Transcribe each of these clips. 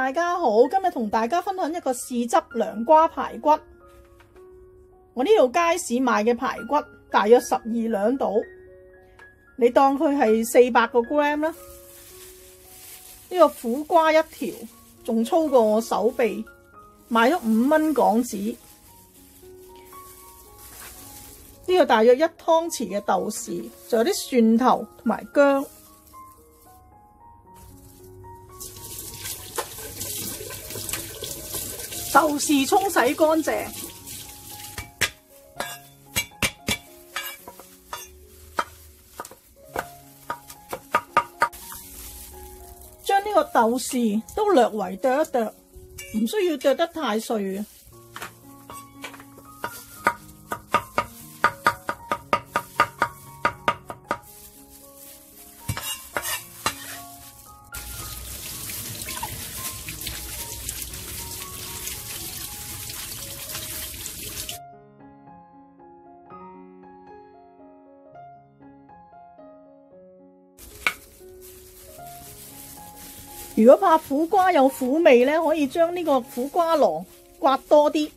大家好，今日同大家分享一個試汁涼瓜排骨。我呢度街市賣嘅排骨大約12兩度，你當佢係400個 gram 啦。呢個苦瓜一條，仲粗過我手臂，賣咗5蚊港紙。呢個大約1湯匙嘅豆豉，仲有啲蒜頭同埋薑。豆豉沖洗乾淨，將呢個豆豉都略為剁一剁，唔需要剁得太碎嘅。如果怕苦瓜有苦味咧，可以將呢個苦瓜囊刮多啲。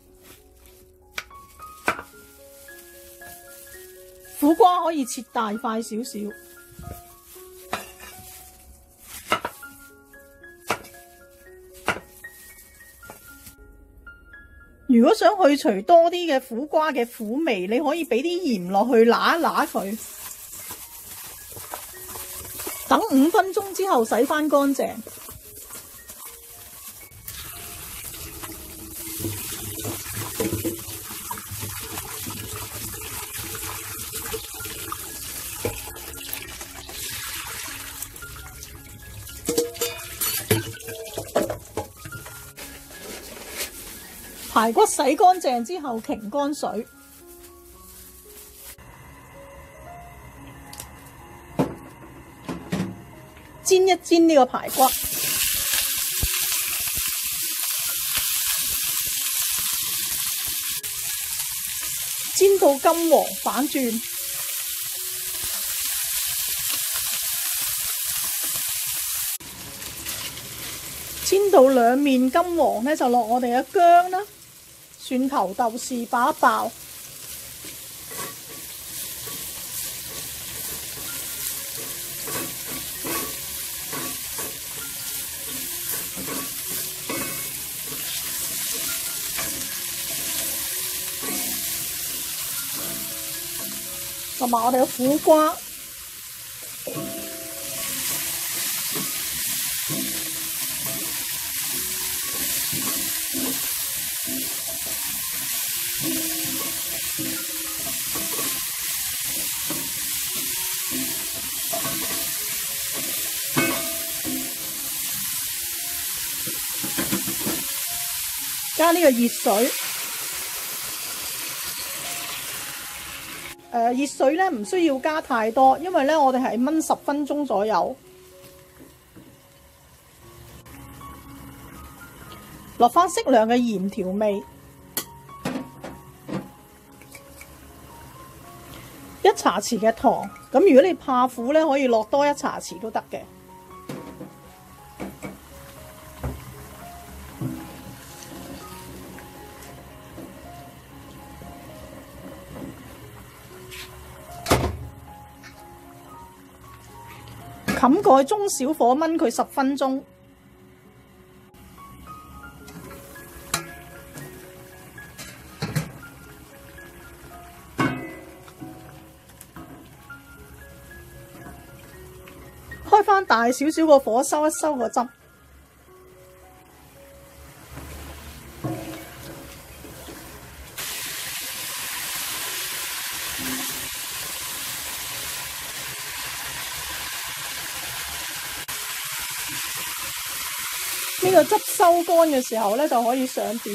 苦瓜可以切大塊少少。如果想去除多啲嘅苦瓜嘅苦味，你可以俾啲鹽落去揦一揦佢，等5分鐘之後洗返乾淨。排骨洗乾淨之後，擎乾水，煎一煎呢個排骨，煎到金黃反轉，煎到兩面金黃咧，就落我哋嘅薑啦。蒜頭豆豉爆一爆，同埋我哋嘅苦瓜。加呢個熱水，熱水咧唔需要加太多，因為咧我哋係燜10分鐘左右。落返適量嘅鹽調味，1茶匙嘅糖。咁如果你怕苦咧，可以落多1茶匙都得嘅。冚蓋中小火燜佢10分鐘，開返大少少個火，收一收個汁。呢個汁收乾嘅時候咧，就可以上碟。